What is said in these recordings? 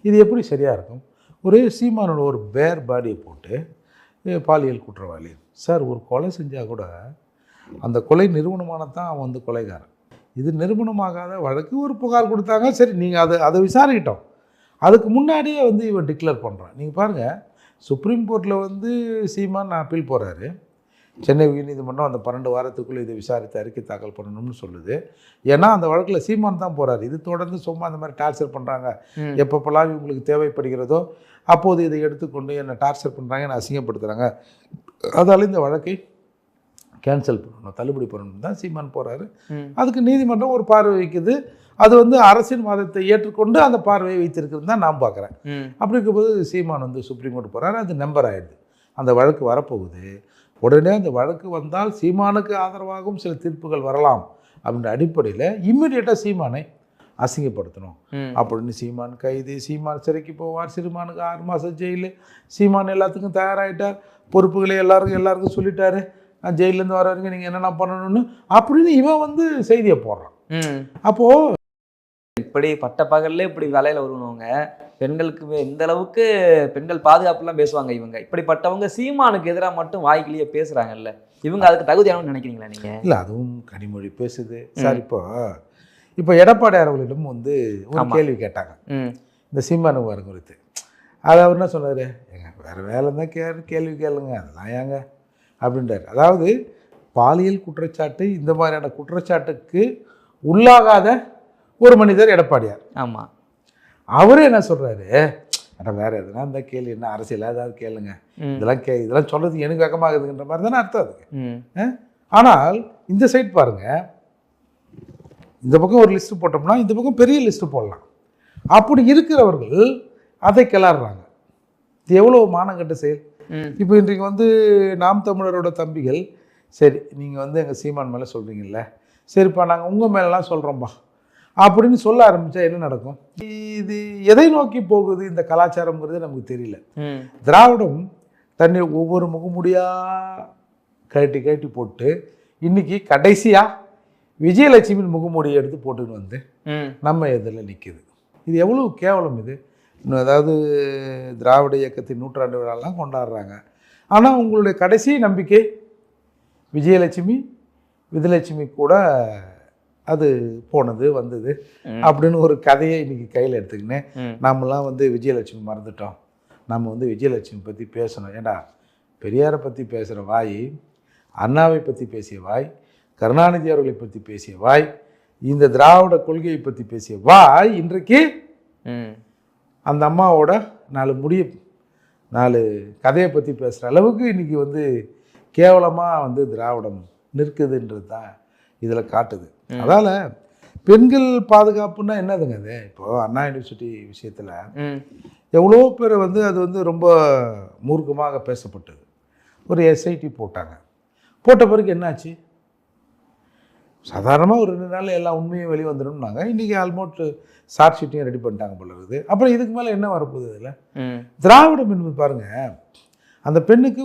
இது எப்படி சரியாக இருக்கும்? ஒரு சீமானோட ஒரு பேர் பாடியை போட்டு பாலியல் குற்றவாளி சார், ஒரு கொலை செஞ்சால் கூட அந்த கொலை நிரூபணமானதான் அவன் வந்து கொலைகாரன். இது நிரூபணமாகாத வழக்கு ஒரு புகார் கொடுத்தாங்க, சரி நீங்கள் அதை விசாரிக்கிட்டோம். அதுக்கு முன்னாடியே வந்து இவன் டிக்ளேர் பண்ணுறான். நீங்கள் பாருங்கள், சுப்ரீம் கோர்ட்டில் வந்து சீமான் அப்பீல் போகிறாரு. சென்னை உயர்நீதிமன்றம் அந்த 12 வாரத்துக்குள்ளே இதை விசாரித்து அறிக்கை தாக்கல் பண்ணணும்னு சொல்லுது. ஏன்னா அந்த வழக்கில் சீமான் தான் போகிறார். இது தொடர்ந்து சும்மா அந்த மாதிரி டார்ச்சர் பண்ணுறாங்க, எப்பப்பெல்லாம் இவங்களுக்கு தேவைப்படுகிறதோ அப்போது இதை எடுத்துக்கொண்டு என்னை டார்ச்சர் பண்ணுறாங்க, என்னை அசிங்கப்படுத்துகிறாங்க, அதால் இந்த வழக்கை கேன்சல் பண்ணணும், தள்ளுபடி பண்ணணும் தான் சீமான் போகிறாரு. அதுக்கு நீதிமன்றம் ஒரு பார்வை வைக்குது. அது வந்து அரசின் வாதத்தை ஏற்றுக்கொண்டு அந்த பார்வையை வைத்திருக்கிறது தான் நான் பார்க்குறேன். அப்படி இருக்கும்போது சீமான் வந்து சுப்ரீம் கோர்ட் போகிறாரு. அது நம்பர் ஆகிடுது, அந்த வழக்கு வரப்போகுது. உடனே அந்த வழக்கு வந்தால் சீமானுக்கு ஆதரவாகவும் சில தீர்ப்புகள் வரலாம் அப்படின்ற அடிப்படையில் இம்மிடியேட்டாக சீமானை அசிங்கப்படுத்தணும் அப்படின்னு சீமான் கைது, சீமான் சிறைக்கு போவார், சீமானுக்கு 6 மாதம் ஜெயிலு, சீமான் எல்லாத்துக்கும் தயாராகிட்டார், பொறுப்புகளை எல்லாருக்கும் சொல்லிட்டாரு, நான் ஜெயிலேருந்து வர வரைக்கும் நீங்கள் என்னென்ன பண்ணணும்னு அப்படின்னு இவன் வந்து செய்தியை போடுறான். அப்போது இப்படி பட்ட பகல்ல இப்படி வேலையில் வருவவங்க பெண்களுக்கு எந்த அளவுக்கு பெண்கள் பாதுகாப்புலாம் பேசுவாங்க. இவங்க இப்படிப்பட்டவங்க சீமானுக்கு எதிராக மட்டும் வாய்க்கிலேயே பேசுகிறாங்கல்ல, இவங்க அதுக்கு தகுதியானு நினைக்கிறீங்களா நீங்கள்? இல்லை, அதுவும் கனிமொழி பேசுது சார். இப்போ எடப்பாடியார் அவர்களிடம் வந்து ஒரு கேள்வி கேட்டாங்க இந்த சீமானு வர குறித்து. அது அவர் என்ன சொன்னார், ஏங்க வேறு வேலை தான் கேள்வி கேளுங்க, அதெல்லாம் ஏங்க அப்படின்றார். அதாவது பாலியல் குற்றச்சாட்டு இந்த மாதிரியான குற்றச்சாட்டுக்கு உள்ளாகாத ஒரு மனிதர் எடப்பாடியார். ஆமாம், அவரே என்ன சொல்கிறாரு, ஆனால் வேறு எதுனா இந்த கேள்வி என்ன அரசியலாக ஏதாவது கேளுங்க, இதெல்லாம் சொல்கிறதுக்கு எனக்கு வெக்கமாகுதுன்ற மாதிரி தானே அர்த்தம் அதுக்கு. ஆனால் இந்த சைட் பாருங்கள், இந்த பக்கம் ஒரு லிஸ்ட்டு போட்டோம்னா இந்த பக்கம் பெரிய லிஸ்ட்டு போடலாம். அப்படி இருக்கிறவர்கள் அதை கிளறாங்க. இது எவ்வளோ மானங்கட்ட செயல். இப்போ இன்றைக்கு வந்து நாம் தமிழரோட தம்பிகள், சரி நீங்கள் வந்து எங்கள் சீமான் மேலே சொல்கிறீங்கல்ல, சரிப்பா நாங்கள் உங்கள் மேலெலாம் சொல்கிறோம்பா அப்படின்னு சொல்ல ஆரம்பித்தா என்ன நடக்கும்? இது எதை நோக்கி போகுது இந்த கலாச்சாரம்ங்கிறது நமக்கு தெரியல. திராவிடம் தன்னை ஒவ்வொரு முகமுடியாக கழட்டி போட்டு இன்னைக்கு கடைசியாக விஜயலட்சுமியின் முகமூடியை எடுத்து போட்டுன்னு வந்து நம்ம எதிரில் நிற்கிது. இது எவ்வளோ கேவலம் இது. அதாவது திராவிட இயக்கத்தின் 100ஆண்டு விழாலாம் கொண்டாடுறாங்க, ஆனால் உங்களுடைய கடைசி நம்பிக்கை விஜயலட்சுமி கூட அது போனது வந்தது அப்படின்னு ஒரு கதையை இன்னைக்கு கையில் எடுத்துக்கின்னு நம்மலாம் வந்து விஜயலட்சுமி மறந்துட்டோம், நம்ம வந்து விஜயலட்சுமி பற்றி பேசணும். ஏண்டா, பெரியாரை பற்றி பேசுகிற வாய், அண்ணாவை பற்றி பேசிய வாய், கருணாநிதி அவர்களை பற்றி பேசிய வாய், இந்த திராவிட கொள்கையை பற்றி பேசிய வாய் இன்றைக்கு அந்த அம்மாவோட 4 கதையை பற்றி பேசுகிற அளவுக்கு இன்றைக்கி வந்து கேவலமாக வந்து திராவிடம் நிற்குதுன்றது தான் இதில் காட்டுது. அதால் பெண்கள் பாதுகாப்புன்னா என்னதுங்க அது? இப்போது அண்ணா யூனிவர்சிட்டி விஷயத்தில் எவ்வளோ பேர் வந்து அது வந்து ரொம்ப மூர்க்கமாக பேசப்பட்டது. ஒரு எஸ்ஐடி போட்ட பிறகு என்னாச்சு? சாதாரணமாக ஒரு 2 நாள் எல்லா உண்மையும் வெளியே வந்துடும்னாங்க. இன்றைக்கி ஆல்மோஸ்ட் ஷார்ட் ஷீட்டையும் ரெடி பண்ணிட்டாங்க போல இருக்குது. அப்புறம் இதுக்கு மேலே என்ன வரப்போகுது? இதில் திராவிடம் என்பது பாருங்கள், அந்த பெண்ணுக்கு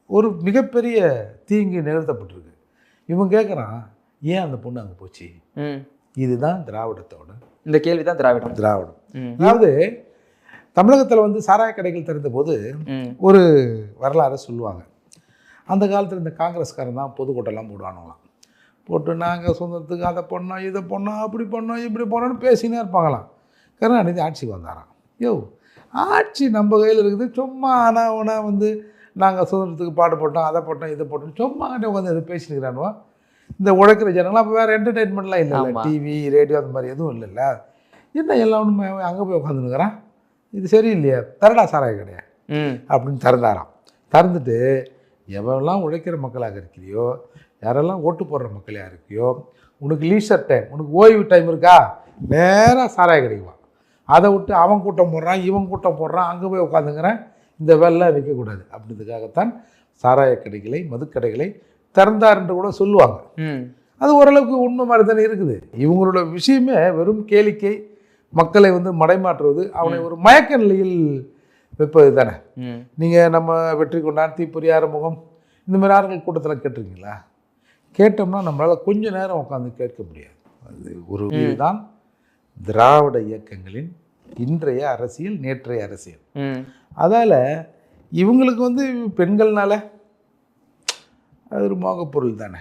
ஒரு மிகப்பெரிய தீங்கு நிகழ்த்தப்பட்டிருக்கு. இவன் கேட்குறான், ஏன் அந்த பொண்ணு அங்கே போச்சு? இதுதான் திராவிடத்தோட இந்த கேள்வி தான் திராவிடம். அதாவது தமிழகத்தில் வந்து சாராய கடைகள் திறந்த போது ஒரு வரலாறு சொல்லுவாங்க. அந்த காலத்தில் இந்த காங்கிரஸ்காரன் தான் பொதுக்கூட்டம்லாம் போடுவானுங்களாம். போட்டு நாங்கள் சுதந்திரத்துக்கு அதை பண்ணோம், இதை பண்ணோம், அப்படி பண்ணோம், இப்படி பண்ணோன்னு பேசினே இருப்பாங்களாம். கருணாநிதி ஆட்சிக்கு வந்தாராம். ஆட்சி நம்ம கையில் இருக்குது, சும்மா ஆனால் வந்து நாங்கள் சுதந்திரத்துக்கு பாடுபட்டோம், அதை போட்டோம், இதை போட்டோம், சும்மா உட்காந்து எது பேசினுக்கிறானுவோ. இந்த உழைக்கிற ஜனங்களாம் அப்போ வேறு என்டர்டெயின்மெண்ட்லாம் இல்லை, டிவி ரேடியோ அந்த மாதிரி எதுவும் இல்லைல்ல. என்ன எல்லாம் ஒன்றுமே அங்கே போய் உட்காந்துனுக்கிறான், இது சரியில்லையா, தரடா சாராய கிடையாது அப்படின்னு திறந்தாராம். திறந்துட்டு எவெல்லாம் உழைக்கிற மக்களாக இருக்கிறியோ, யாரெல்லாம் ஓட்டு போடுற மக்களாக இருக்கியோ, உனக்கு லீஷர் டைம், உனக்கு ஓய்வு டைம் இருக்கா, நேராக சாராய கிடைக்குவான். அதை விட்டு அவன் கூட்டம் போடுறான், இவன் கூட்டம் போடுறான், அங்கே போய் உட்காந்துங்கிறேன், இந்த வேலைலாம் வைக்கக்கூடாது அப்படின்றதுக்காகத்தான் சாராய கடைகளை, மதுக்கடைகளை திறந்தார் என்று கூட சொல்லுவாங்க. அது ஓரளவுக்கு உண்மை மாதிரி தானே இருக்குது. இவங்களோட விஷயமே வெறும் கேளிக்கை, மக்களை வந்து மடைமாற்றுவது, அவனை ஒரு மயக்க நிலையில் வைப்பது தானே. நீங்கள் நம்ம வெற்றி கொண்டான், தீப்பொறி முகம் இந்த மாதிரி ஆறுகள் கூட்டத்தில் கேட்டிருக்கீங்களா? கேட்டோம்னா நம்மளால் கொஞ்ச நேரம் உட்காந்து கேட்க முடியாது. அது ஒரு இதுதான் திராவிட இயக்கங்களின் இன்றைய அரசியல், நேற்றைய அரசியல். அதால் இவங்களுக்கு வந்து பெண்கள்னால அது ஒரு மோகப்பொருள் தானே.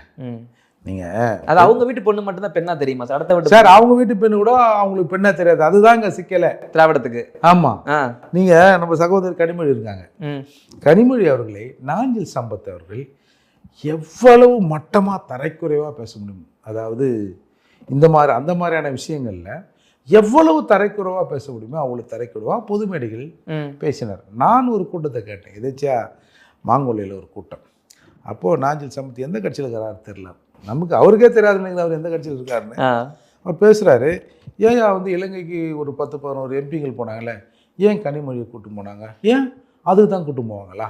நீங்கள் அது அவங்க வீட்டு பொண்ணு மட்டும்தான் பெண்ணா தெரியுமா சார்? அடுத்த வீட்டு சார் அவங்க வீட்டு பெண்ணு கூட அவங்களுக்கு பெண்ணா தெரியாது. அதுதாங்க சிக்கலை திராவிடத்துக்கு. ஆமாம். நீங்கள் நம்ம சகோதரி கனிமொழி இருக்காங்க. கனிமொழி அவர்களை நாஞ்சில் சம்பத் அவர்கள் எவ்வளவு மட்டமாக தரைக்குறைவாக பேச முடியும். அதாவது இந்த மாதிரி அந்த மாதிரியான விஷயங்களில் எவ்வளவு தரைக்குறைவாக பேச முடியுமோ அவ்வளோ தரைக்குறைவாக பொது மேடைகளில் பேசினார். நான் ஒரு கூட்டத்தை கேட்டேன், எதாச்சியா மாங்கொல்லையில் ஒரு கூட்டம். அப்போது நாஞ்சில் சம்பத் எந்த கட்சியில் இருக்கிறாரு தெரில, நமக்கு அவருக்கே தெரியாது இல்லைங்களா அவர் எந்த கட்சியில் இருக்காருன்னு. அவர் பேசுகிறாரு, ஏன் வந்து இலங்கைக்கு ஒரு 10-11 எம்பிகள் போனாங்கல்ல, ஏன் கனிமொழியை கூட்டு போனாங்க, ஏன் அதுக்கு தான் கூட்டு போவாங்களா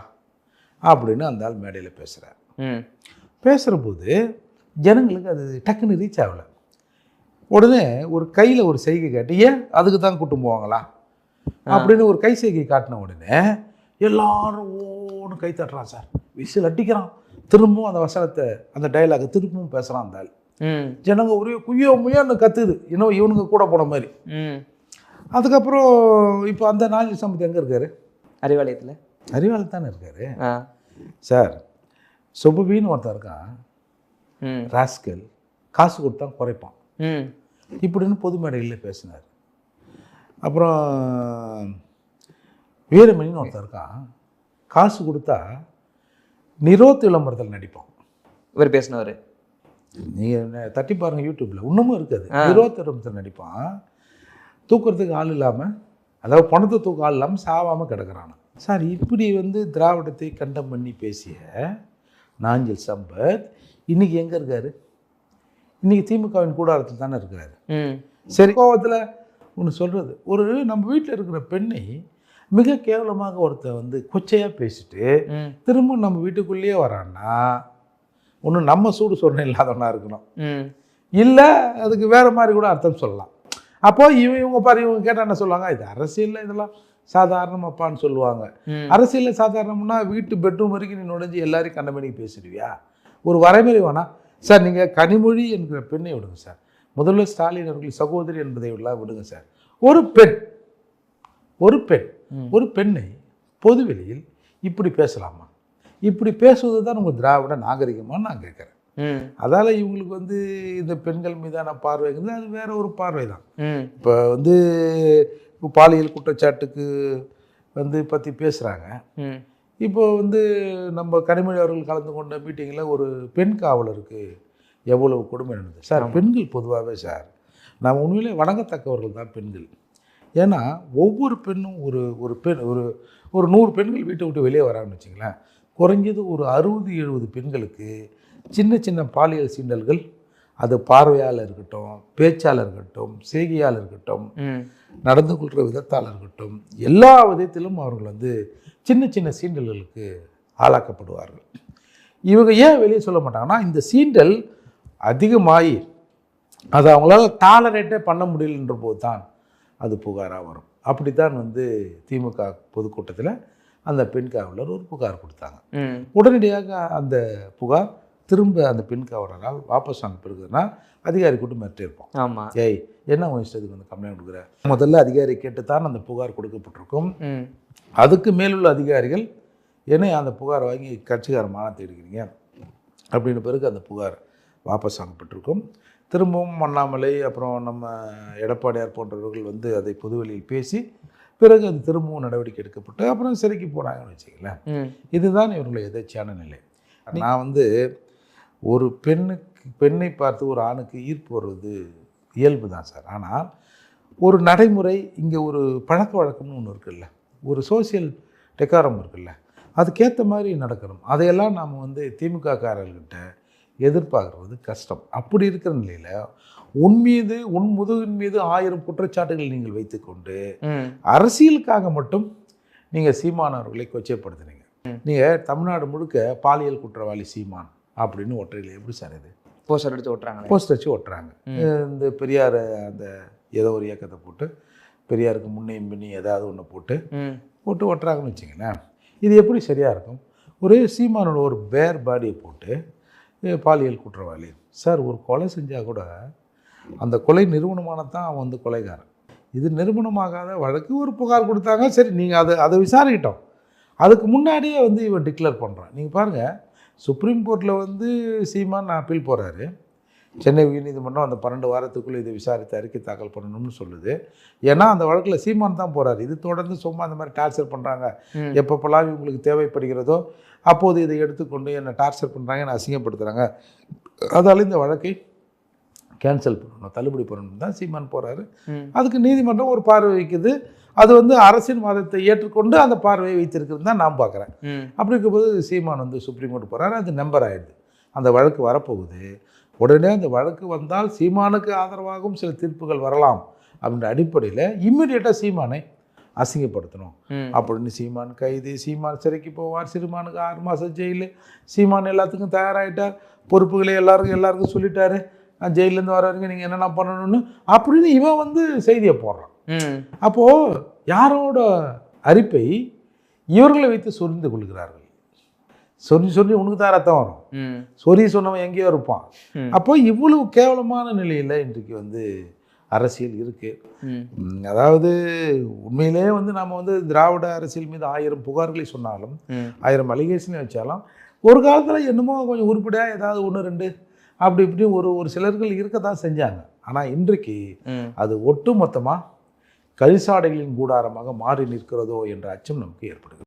அப்படின்னு அந்த ஆள் மேடையில் பேசுகிறார். பேசுகிற போது ஜனங்களுக்கு அது டக்குன்னு ரீச் ஆகலை. உடனே ஒரு கையில் ஒரு செய்கை காட்டி, ஏன் அதுக்கு தான் கூட்டு போவாங்களா அப்படின்னு ஒரு கை செய்கை காட்டின உடனே எல்லாரும் ஓன்னு கை தட்டுறான் சார், விசில் அடிக்கிறான். திரும்பவும் அந்த வசனத்தை அந்த டைலாகை திரும்பவும் பேசுகிறான் அந்த ஆள். ஜனங்க ஒரே குய்யோ முயன்னு கத்துது, இன்னும் இவனுங்க கூட போன மாதிரி. அதுக்கப்புறம் இப்போ அந்த நாஞ்சில் சம்பத் எங்கே இருக்காரு? அறிவாலயத்தில். அறிவாலயம் தானே இருக்காரு சார். சுபவின்னு ஒருத்தன் இருக்கான், ராஸ்கல், காசு கொடுத்தா குறைப்பான் இப்படின்னு பொது மேடைகளில் பேசினார். அப்புறம் வீரமணின்னு ஒருத்தர் இருக்கான், காசு கொடுத்தா நிரோத் விளம்பரத்தில் நடிப்பான். இவர் பேசினவர் நீங்கள் தட்டி பாருங்கள் யூடியூப்பில், இன்னமும் இருக்குது. நிரோத் விளம்பரத்தில் நடிப்பான். தூக்குறதுக்கு ஆள் இல்லாமல், அதாவது பணத்தை தூக்க ஆள் இல்லாமல் சாவாமல் கிடக்கிறான் சார். இப்படி வந்து திராவிடத்தை கண்டம் பண்ணி பேசிய நாஞ்சில் சம்பத் இன்றைக்கி எங்கே இருக்கார்? இன்றைக்கி திமுகவின் கூடாரத்தில் தானே இருக்கிறாரு. சரி, கோவத்தில் ஒன்று சொல்கிறது, ஒரு நம்ம வீட்டில் இருக்கிற பெண்ணை மிக கேவலமாக ஒருத்தர் வந்து கொச்சையாக பேசிட்டு திரும்ப நம்ம வீட்டுக்குள்ளேயே வரான்னா ஒன்று நம்ம சூடு சொன்ன இல்லாதவனா இருக்கணும், இல்லை அதுக்கு வேறு மாதிரி கூட அர்த்தம் சொல்லலாம். அப்போது இவங்க பாரு, இவங்க கேட்டால் என்ன சொல்லுவாங்க, இது அரசியலில் இதெல்லாம் சாதாரணமாப்பான்னு சொல்லுவாங்க. அரசியலில் சாதாரணம்னா வீட்டு பெட்ரூம் வரைக்கும் நீ நுழைஞ்சி எல்லாரையும் கண்டமேனிக்கு பேசிடுவியா? ஒரு வரைமுறை வேணாம் சார். நீங்கள் கனிமொழி என்கிற பெண்ணை விடுங்க சார், முதல்வர் ஸ்டாலின் அவர்கள் சகோதரி என்பதை விடுங்க சார். ஒரு பெண்ணை பொதுவெளியில் இப்படி பேசலாமா? இப்படி பேசுவது தான் உங்கள் திராவிட நாகரிகமானு நான் கேட்குறேன். அதால் இவங்களுக்கு வந்து இந்த பெண்கள் மீதான பார்வைங்கிறது அது வேற ஒரு பார்வை தான். இப்போ வந்து இப்போ பாலியல் குற்றச்சாட்டுக்கு வந்து பற்றி பேசுகிறாங்க. இப்போ வந்து நம்ம கனிமொழி அவர்கள் கலந்து கொண்ட மீட்டிங்கில் ஒரு பெண் காவலருக்கு எவ்வளவு கொடுமை நடந்தது சார். பெண்கள் பொதுவாகவே சார் நாம் உண்மையிலே வணங்கத்தக்கவர்கள் தான் பெண்கள். ஏன்னா ஒவ்வொரு பெண்ணும் ஒரு பெண் ஒரு 100 பெண்கள் வீட்டை விட்டு வெளியே வராங்கன்னு வச்சிங்களேன், குறைஞ்சது ஒரு 60-70 பெண்களுக்கு சின்ன சின்ன பாலியல் சீண்டல்கள், அது பார்வையால் இருக்கட்டும், பேச்சால் இருக்கட்டும், செய்கையால் இருக்கட்டும், நடந்து கொள்கிற விதத்தால் இருக்கட்டும், எல்லா விதத்திலும் அவர்கள் வந்து சின்ன சின்ன சீண்டல்களுக்கு ஆளாக்கப்படுவார்கள். இவங்க ஏன் வெளியே சொல்ல மாட்டாங்கன்னா, இந்த சீண்டல் அதிகமாகி அதை அவங்களால டாலரேட்டே பண்ண முடியலன்ற போது தான் அது புகாராக வரும். அப்படித்தான் வந்து திமுக பொதுக்கூட்டத்தில் அந்த பெண் காவலர் ஒரு புகார் கொடுத்தாங்க. உடனடியாக அந்த புகார் திரும்ப அந்த பெண் காவலரால் வாபஸ் வாங்க பிறகுனா அதிகாரி கூட்டு மிரட்டியிருப்போம். ஆமாம், ஏய் என்ன உன் இஷ்டத்துக்கு வந்து கம்ப்ளைண்ட் கொடுக்குற? முதல்ல அதிகாரி கேட்டுத்தான் அந்த புகார் கொடுக்கப்பட்டிருக்கும். அதுக்கு மேலுள்ள அதிகாரிகள் ஏன்னா அந்த புகாரை வாங்கி கட்சிக்கார மானத்தை எடுக்கிறீங்க அப்படின்னு பிறகு அந்த புகார் வாபஸ் வாங்கப்பட்டிருக்கும். திரும்பவும் அண்ணாமலை அப்புறம் நம்ம எடப்பாடியார் போன்றவர்கள் வந்து அதை பொதுவெளியில் பேசி பிறகு அது திரும்பவும் நடவடிக்கை எடுக்கப்பட்டு அப்புறம் சிறைக்கு போனாங்கன்னு வச்சுக்கலாம். இதுதான் இவர்களுடைய எதேச்சியான நிலை. நான் வந்து ஒரு பெண்ணை பார்த்து ஒரு ஆணுக்கு ஈர்ப்பு வருவது இயல்பு தான் சார். ஆனால் ஒரு நடைமுறை இங்கே ஒரு பழக்க வழக்கம்னு ஒன்று இருக்குல்ல, ஒரு சோசியல் டெக்காரம் இருக்குல்ல, அதுக்கேற்ற மாதிரி நடக்கணும். அதையெல்லாம் நாம் வந்து திமுக காரர்கிட்ட எதிர்பார்க்கறது கஷ்டம். அப்படி இருக்கிற நிலையில் உன் முதுகின் மீது 1000 குற்றச்சாட்டுகள் நீங்கள் வைத்துக்கொண்டு அரசியலுக்காக மட்டும் நீங்கள் சீமானவர்களை கொச்சைப்படுத்துனீங்க. நீங்கள் தமிழ்நாடு முழுக்க பாலியல் குற்றவாளி சீமான் அப்படின்னு ஒற்றையில் எப்படி சார் இது போஸ்டர் அடித்து ஓட்டுறாங்க? போஸ்டர் வச்சு ஓட்டுறாங்க. இந்த பெரியார் அந்த ஏதோ ஒரு இயக்கத்தை போட்டு பெரியாருக்கு முன்னையும் பின்னி ஏதாவது ஒன்று போட்டு ஓட்டுறாங்கன்னு வச்சிங்களேன். இது எப்படி சரியாக இருக்கும்? ஒரு சீமானோட ஒரு பேர் பாடியை போட்டு பாலியல் குற்றவாளி சார், ஒரு கொலை செஞ்சால் கூட அந்த கொலை நிறுவனமானதான் அவன் வந்து கொலைகாரன். இது நிரூபணமாகாத வழக்கு. ஒரு புகார் கொடுத்தாங்க, சரி நீங்கள் அதை விசாரிக்கிட்டோம். அதுக்கு முன்னாடியே வந்து இவன் டிக்ளேர் பண்ணுறான். நீங்கள் பாருங்கள், சுப்ரீம் கோர்ட்டில் வந்து சீமான் அப்பீல் போகிறாரு. சென்னை உயர்நீதிமன்றம் அந்த 12 வாரத்துக்குள்ளே இதை விசாரித்து அறிக்கை தாக்கல் பண்ணணும்னு சொல்லுது. ஏன்னா அந்த வழக்கில் சீமான் தான் போகிறாரு. இது தொடர்ந்து சும்மா அந்த மாதிரி டார்ச்சர் பண்ணுறாங்க, எப்பப்பெல்லாம் இவங்களுக்கு தேவைப்படுகிறதோ அப்போது இதை எடுத்துக்கொண்டு என்னை டார்ச்சர் பண்ணுறாங்க, என்னை அசிங்கப்படுத்துகிறாங்க, அதால் இந்த வழக்கை கேன்சல் பண்ணணும், தள்ளுபடி பண்ணணும் தான் சீமான் போகிறாரு. அதுக்கு நீதிமன்றம் ஒரு பார்வை வைக்குது. அது வந்து அரசின் வாதத்தை ஏற்றுக்கொண்டு அந்த பார்வையை வைத்திருக்கிறது தான் நான் பார்க்குறேன். அப்படி இருக்கும்போது சீமான் வந்து சுப்ரீம் கோர்ட் போகிறாரு. அது நம்பர் ஆகிடுது. அந்த வழக்கு வரப்போகுது. உடனே அந்த வழக்கு வந்தால் சீமானுக்கு ஆதரவாகவும் சில தீர்ப்புகள் வரலாம் அப்படின்ற அடிப்படையில் இம்மிடியேட்டாக சீமானை அசிங்கப்படுத்தணும் அப்படின்னு சீமான் கைது, சீமான் சிறைக்கு போவார், சீமானுக்கு 6 மாதம் ஜெயிலு, சீமான் எல்லாத்துக்கும் தயாராகிட்டார், பொறுப்புகளை எல்லாருக்கும் சொல்லிட்டாரு, ஜெயிலேருந்து வர வரைக்கும் நீங்கள் என்னென்ன பண்ணணும்னு அப்படின்னு இவன் வந்து செய்தியை போடுறான். அப்போது யாரோட அரிப்பை இவர்களை வைத்து சொரிந்து கொள்கிறார்கள். சொல்லி உனக்கு தான் ரத்தம் வரும், சொன்னவன் எங்கேயோ இருப்பான். அப்போ இவ்வளவு கேவலமான நிலையில் இன்றைக்கு வந்து அரசியல் இருக்குது. அதாவது உண்மையிலே வந்து நம்ம வந்து திராவிட அரசியல் மீது 1000 புகார்களை சொன்னாலும் 1000 அலிகேஷனை வச்சாலும் ஒரு காலத்தில் என்னமோ கொஞ்சம் உருப்படியாக ஏதாவது 1 2 அப்படி இப்படி ஒரு சிலர்கள் இருக்க தான் செஞ்சாங்க. ஆனால் இன்றைக்கு அது ஒட்டு மொத்தமாக கழிசாடைகளின் கூடாரமாக மாறி நிற்கிறதோ என்ற அச்சம் நமக்கு ஏற்படுகிறது.